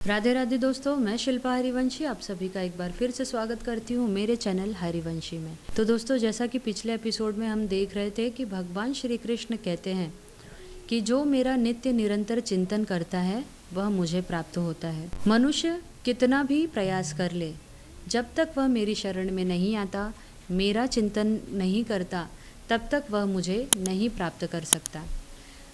राधे राधे दोस्तों, मैं शिल्पा हरिवंशी आप सभी का एक बार फिर से स्वागत करती हूँ मेरे चैनल हरिवंशी में। तो दोस्तों, जैसा कि पिछले एपिसोड में हम देख रहे थे कि भगवान श्री कृष्ण कहते हैं कि जो मेरा नित्य निरंतर चिंतन करता है वह मुझे प्राप्त होता है। मनुष्य कितना भी प्रयास कर ले, जब तक वह मेरी शरण में नहीं आता, मेरा चिंतन नहीं करता, तब तक वह मुझे नहीं प्राप्त कर सकता।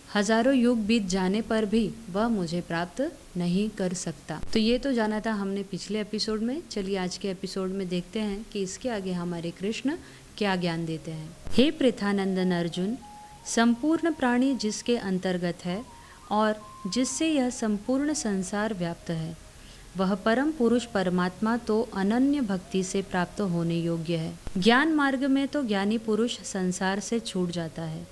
हजारों युग बीत जाने पर भी वह मुझे प्राप्त नहीं कर सकता। तो ये तो जाना था हमने पिछले एपिसोड में। चलिए आज के एपिसोड में देखते हैं कि इसके आगे हमारे कृष्ण क्या ज्ञान देते हैं। हे पृथानंदन अर्जुन, संपूर्ण प्राणी जिसके अंतर्गत है और जिससे यह संपूर्ण संसार व्याप्त है, वह परम पुरुष परमात्मा तो अनन्य भक्ति से प्राप्त होने योग्य है। ज्ञान मार्ग में तो ज्ञानी पुरुष संसार से छूट जाता है,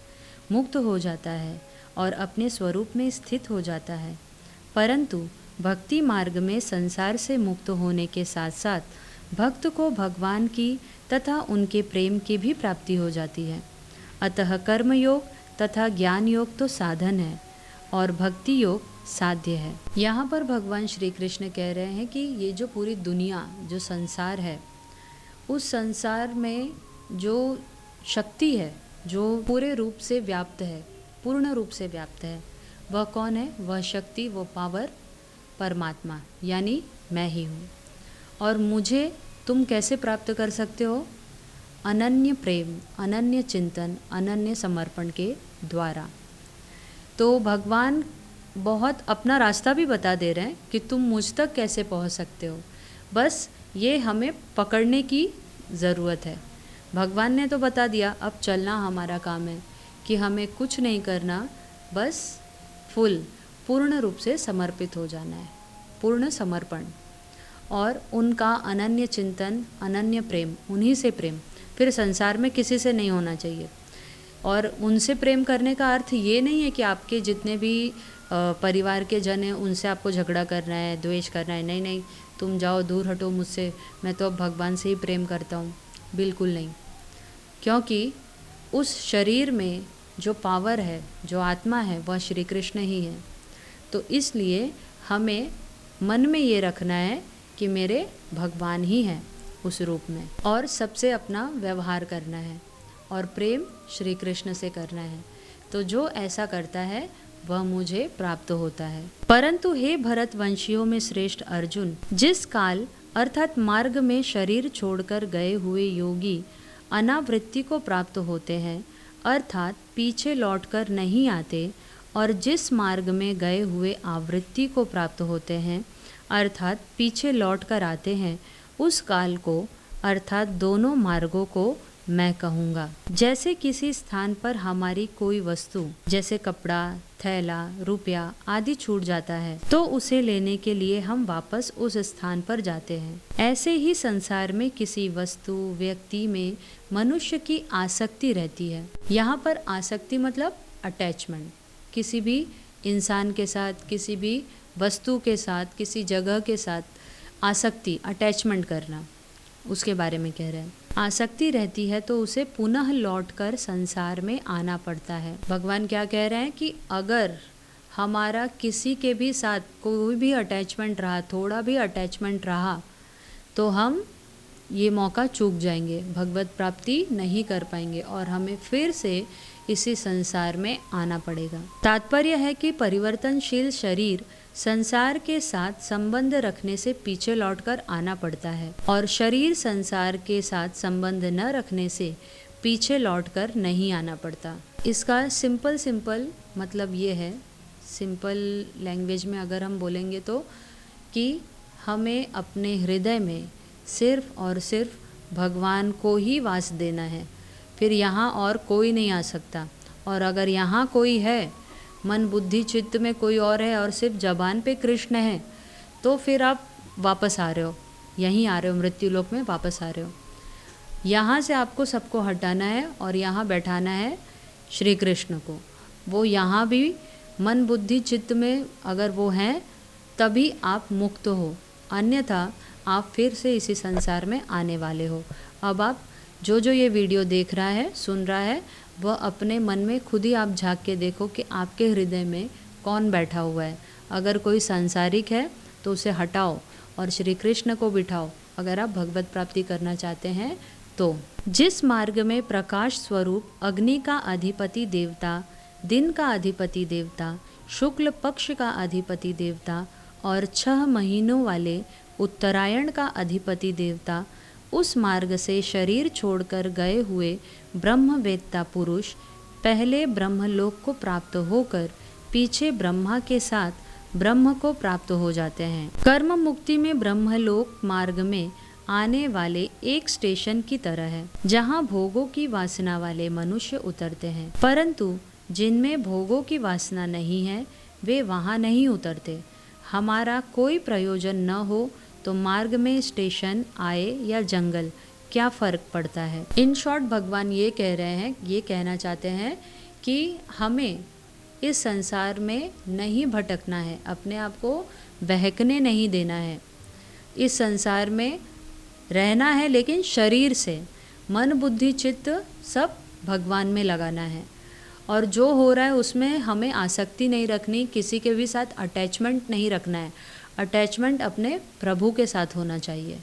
मुक्त हो जाता है और अपने स्वरूप में स्थित हो जाता है। परंतु भक्ति मार्ग में संसार से मुक्त होने के साथ साथ भक्त को भगवान की तथा उनके प्रेम की भी प्राप्ति हो जाती है। अतः कर्म योग तथा ज्ञान योग तो साधन है और भक्ति योग साध्य है। यहाँ पर भगवान श्री कृष्ण कह रहे हैं कि ये जो पूरी दुनिया, जो संसार है, उस संसार में जो शक्ति है, जो पूरे रूप से व्याप्त है, पूर्ण रूप से व्याप्त है, वह कौन है? वह शक्ति, वो पावर परमात्मा यानी मैं ही हूँ। और मुझे तुम कैसे प्राप्त कर सकते हो? अनन्य प्रेम, अनन्य चिंतन, अनन्य समर्पण के द्वारा। तो भगवान बहुत अपना रास्ता भी बता दे रहे हैं कि तुम मुझ तक कैसे पहुँच सकते हो। बस ये हमें पकड़ने की ज़रूरत है। भगवान ने तो बता दिया, अब चलना हमारा काम है कि हमें कुछ नहीं करना, बस पूर्ण रूप से समर्पित हो जाना है, पूर्ण समर्पण और उनका अनन्य चिंतन, अनन्य प्रेम, उन्हीं से प्रेम। फिर संसार में किसी से नहीं होना चाहिए। और उनसे प्रेम करने का अर्थ ये नहीं है कि आपके जितने भी परिवार के जन हैं उनसे आपको झगड़ा करना है, द्वेष करना है। नहीं नहीं, तुम जाओ, दूर हटो मुझसे, मैं तो अब भगवान से ही प्रेम करता हूँ। बिल्कुल नहीं, क्योंकि उस शरीर में जो पावर है, जो आत्मा है, वह श्री कृष्ण ही है। तो इसलिए हमें मन में ये रखना है कि मेरे भगवान ही हैं उस रूप में, और सबसे अपना व्यवहार करना है और प्रेम श्री कृष्ण से करना है। तो जो ऐसा करता है वह मुझे प्राप्त होता है। परंतु हे भरतवंशियों में श्रेष्ठ अर्जुन, जिस काल अर्थात मार्ग में शरीर छोड़कर गए हुए योगी अनावृत्ति को प्राप्त होते हैं, अर्थात पीछे लौटकर नहीं आते, और जिस मार्ग में गए हुए आवृत्ति को प्राप्त होते हैं, अर्थात पीछे लौटकर आते हैं, उस काल को अर्थात दोनों मार्गों को मैं कहूँगा। जैसे किसी स्थान पर हमारी कोई वस्तु, जैसे कपड़ा, थैला, रुपया आदि छूट जाता है, तो उसे लेने के लिए हम वापस उस स्थान पर जाते हैं। ऐसे ही संसार में किसी वस्तु, व्यक्ति में मनुष्य की आसक्ति रहती है। यहाँ पर आसक्ति मतलब अटैचमेंट, किसी भी इंसान के साथ, किसी भी वस्तु के साथ, किसी जगह के साथ आसक्ति, अटैचमेंट करना, उसके बारे में कह रहे हैं। आसक्ति रहती है तो उसे पुनः लौटकर संसार में आना पड़ता है। भगवान क्या कह रहे हैं कि अगर हमारा किसी के भी साथ कोई भी अटैचमेंट रहा, थोड़ा भी अटैचमेंट रहा, तो हम ये मौका चूक जाएंगे, भगवत प्राप्ति नहीं कर पाएंगे और हमें फिर से इसी संसार में आना पड़ेगा। तात्पर्य है कि परिवर्तनशील शरीर संसार के साथ संबंध रखने से पीछे लौटकर आना पड़ता है, और शरीर संसार के साथ संबंध न रखने से पीछे लौटकर नहीं आना पड़ता। इसका सिंपल मतलब ये है, सिंपल लैंग्वेज में अगर हम बोलेंगे तो, कि हमें अपने हृदय में सिर्फ और सिर्फ भगवान को ही वास देना है। फिर यहाँ और कोई नहीं आ सकता। और अगर यहाँ कोई है, मन बुद्धि चित्त में कोई और है और सिर्फ जबान पे कृष्ण है, तो फिर आप वापस आ रहे हो, यहीं आ रहे हो, मृत्यु लोक में वापस आ रहे हो। यहाँ से आपको सबको हटाना है और यहाँ बैठाना है श्री कृष्ण को। वो यहाँ भी मन बुद्धि चित्त में अगर वो हैं, तभी आप मुक्त हो, अन्यथा आप फिर से इसी संसार में आने वाले हो। अब आप जो ये वीडियो देख रहा है, सुन रहा है, वह अपने मन में खुद ही आप झांक के देखो कि आपके हृदय में कौन बैठा हुआ है। अगर कोई सांसारिक है तो उसे हटाओ और श्री कृष्ण को बिठाओ, अगर आप भगवत प्राप्ति करना चाहते हैं तो। जिस मार्ग में प्रकाश स्वरूप अग्नि का अधिपति देवता, दिन का अधिपति देवता, शुक्ल पक्ष का अधिपति देवता और 6 महीनों वाले उत्तरायण का अधिपति देवता, उस मार्ग से शरीर छोड़कर गए हुए ब्रह्मवेत्ता पुरुष पहले ब्रह्मलोक को प्राप्त होकर पीछे ब्रह्मा के साथ ब्रह्म को प्राप्त हो जाते हैं। कर्म मुक्ति में ब्रह्मलोक मार्ग में आने वाले एक स्टेशन की तरह है, जहाँ भोगों की वासना वाले मनुष्य उतरते हैं, परंतु जिनमें भोगों की वासना नहीं है वे वहाँ नहीं उतरते। हमारा कोई प्रयोजन न हो तो मार्ग में स्टेशन आए या जंगल, क्या फ़र्क पड़ता है। इन शॉर्ट भगवान ये कह रहे हैं, ये कहना चाहते हैं कि हमें इस संसार में नहीं भटकना है, अपने आप को बहकने नहीं देना है। इस संसार में रहना है लेकिन शरीर से, मन बुद्धि चित्त सब भगवान में लगाना है। और जो हो रहा है उसमें हमें आसक्ति नहीं रखनी, किसी के भी साथ अटैचमेंट नहीं रखना है। अटैचमेंट अपने प्रभु के साथ होना चाहिए।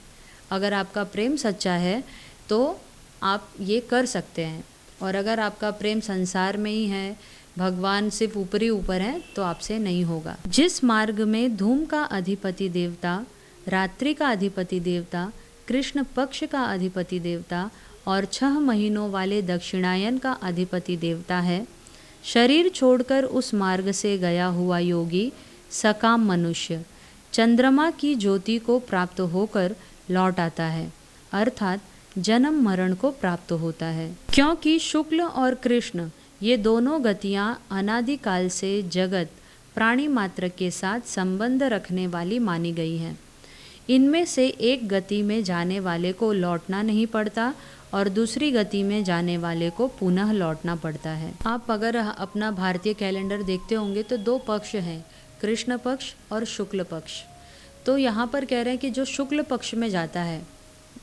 अगर आपका प्रेम सच्चा है तो आप ये कर सकते हैं, और अगर आपका प्रेम संसार में ही है, भगवान सिर्फ ऊपरी ऊपर है, तो आपसे नहीं होगा। जिस मार्ग में धूम का अधिपति देवता, रात्रि का अधिपति देवता, कृष्ण पक्ष का अधिपति देवता और 6 महीनों वाले दक्षिणायन का अधिपति देवता है, शरीर छोड़कर उस मार्ग से गया हुआ योगी सकाम मनुष्य चंद्रमा की ज्योति को प्राप्त होकर लौट आता है, अर्थात जन्म मरण को प्राप्त होता है। क्योंकि शुक्ल और कृष्ण ये दोनों गतियाँ अनादिकाल से जगत प्राणी मात्र के साथ संबंध रखने वाली मानी गई हैं। इनमें से एक गति में जाने वाले को लौटना नहीं पड़ता और दूसरी गति में जाने वाले को पुनः लौटना पड़ता है। आप अगर अपना भारतीय कैलेंडर देखते होंगे तो 2 पक्ष हैं, कृष्ण पक्ष और शुक्ल पक्ष। तो यहाँ पर कह रहे हैं कि जो शुक्ल पक्ष में जाता है,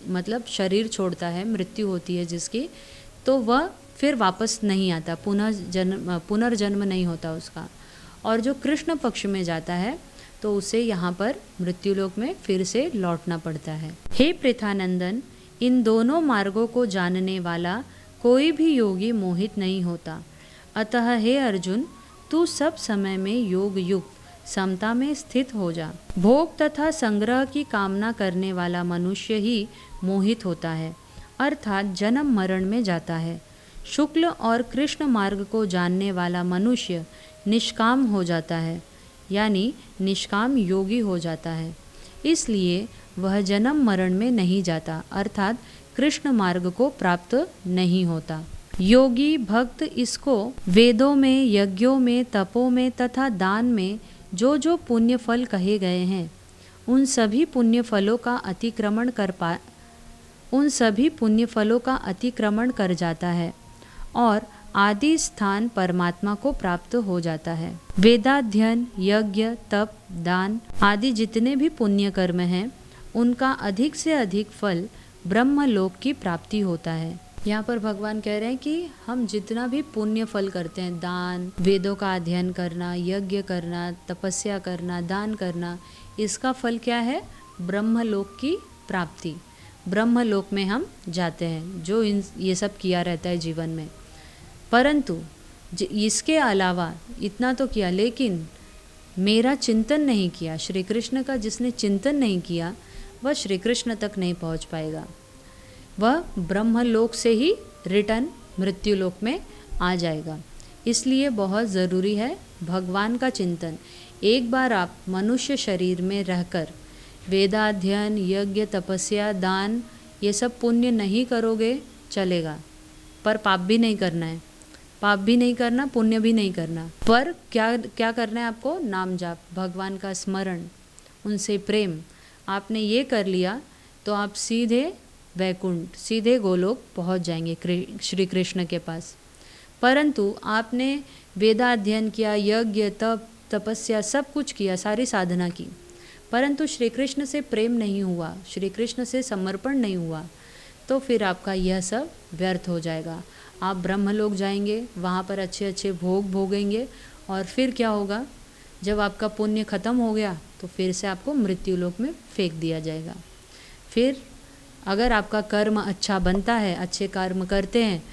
मतलब शरीर छोड़ता है, मृत्यु होती है जिसकी, तो वह फिर वापस नहीं आता, पुनर्जन्म नहीं होता उसका। और जो कृष्ण पक्ष में जाता है तो उसे यहाँ पर मृत्युलोक में फिर से लौटना पड़ता है। हे पृथानंदन, इन दोनों मार्गों को जानने वाला कोई भी योगी मोहित नहीं होता। अतः हे अर्जुन, तू सब समय में योग युक्त समता में स्थित हो जा। भोग तथा संग्रह की कामना करने वाला मनुष्य ही मोहित होता है, अर्थात जन्म मरण में जाता है। शुक्ल और कृष्ण मार्ग को जानने वाला मनुष्य निष्काम हो जाता है, यानी निष्काम योगी हो जाता है। इसलिए वह जन्म मरण में नहीं जाता, अर्थात कृष्ण मार्ग को प्राप्त नहीं होता। योगी भक्त इसको वेदों में, यज्ञों में, तपों में तथा दान में जो जो पुण्य फल कहे गए हैं, उन सभी पुण्य फलों का अतिक्रमण कर जाता है और आदि स्थान परमात्मा को प्राप्त हो जाता है। वेदाध्ययन, यज्ञ, तप, दान आदि जितने भी पुण्य कर्म हैं, उनका अधिक से अधिक फल ब्रह्मलोक की प्राप्ति होता है। यहाँ पर भगवान कह रहे हैं कि हम जितना भी पुण्य फल करते हैं, दान, वेदों का अध्ययन करना, यज्ञ करना, तपस्या करना, दान करना, इसका फल क्या है? ब्रह्मलोक की प्राप्ति। ब्रह्मलोक में हम जाते हैं जो ये सब किया रहता है जीवन में। परंतु इसके अलावा इतना तो किया, लेकिन मेरा चिंतन नहीं किया, श्री कृष्ण का जिसने चिंतन नहीं किया वह श्री कृष्ण तक नहीं पहुंच पाएगा। वह ब्रह्मलोक से ही रिटर्न मृत्युलोक में आ जाएगा। इसलिए बहुत ज़रूरी है भगवान का चिंतन। एक बार आप मनुष्य शरीर में रहकर वेदाध्ययन, यज्ञ, तपस्या, दान ये सब पुण्य नहीं करोगे चलेगा, पर पाप भी नहीं करना है। पाप भी नहीं करना, पुण्य भी नहीं करना, पर क्या करना है आपको? नाम जाप, भगवान का स्मरण, उनसे प्रेम। आपने ये कर लिया तो आप सीधे वैकुंठ, सीधे गोलोक पहुंच जाएंगे श्री कृष्ण के पास। परंतु आपने वेदाध्ययन किया, यज्ञ, तप, तपस्या सब कुछ किया, सारी साधना की, परंतु श्री कृष्ण से प्रेम नहीं हुआ, श्री कृष्ण से समर्पण नहीं हुआ, तो फिर आपका यह सब व्यर्थ हो जाएगा। आप ब्रह्मलोक जाएंगे, वहाँ पर अच्छे अच्छे भोग भोगेंगे और फिर क्या होगा? जब आपका पुण्य खत्म हो गया तो फिर से आपको मृत्यु लोक में फेंक दिया जाएगा। फिर अगर आपका कर्म अच्छा बनता है, अच्छे कर्म करते हैं,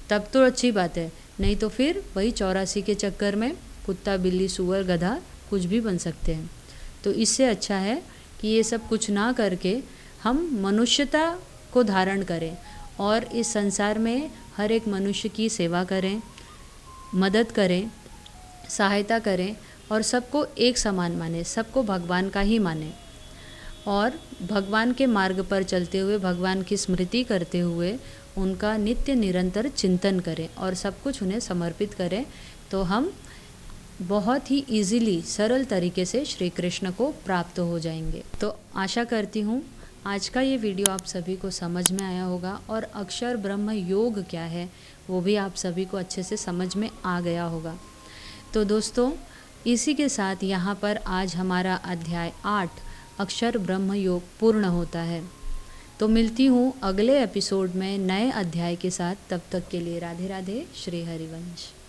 तब तो अच्छी बात है, नहीं तो फिर वही 84 के चक्कर में कुत्ता, बिल्ली, सूअर, गधा कुछ भी बन सकते हैं। तो इससे अच्छा है कि ये सब कुछ ना करके हम मनुष्यता को धारण करें और इस संसार में हर एक मनुष्य की सेवा करें, मदद करें, सहायता करें और सबको एक समान माने, सबको भगवान का ही माने और भगवान के मार्ग पर चलते हुए, भगवान की स्मृति करते हुए उनका नित्य निरंतर चिंतन करें और सब कुछ उन्हें समर्पित करें। तो हम बहुत ही इजीली, सरल तरीके से श्री कृष्ण को प्राप्त हो जाएंगे। तो आशा करती हूँ आज का ये वीडियो आप सभी को समझ में आया होगा और अक्षर ब्रह्म योग क्या है वो भी आप सभी को अच्छे से समझ में आ गया होगा। तो दोस्तों, इसी के साथ यहाँ पर आज हमारा अध्याय 8 अक्षर ब्रह्म योग पूर्ण होता है। तो मिलती हूँ अगले एपिसोड में नए अध्याय के साथ। तब तक के लिए राधे राधे, श्री हरिवंश।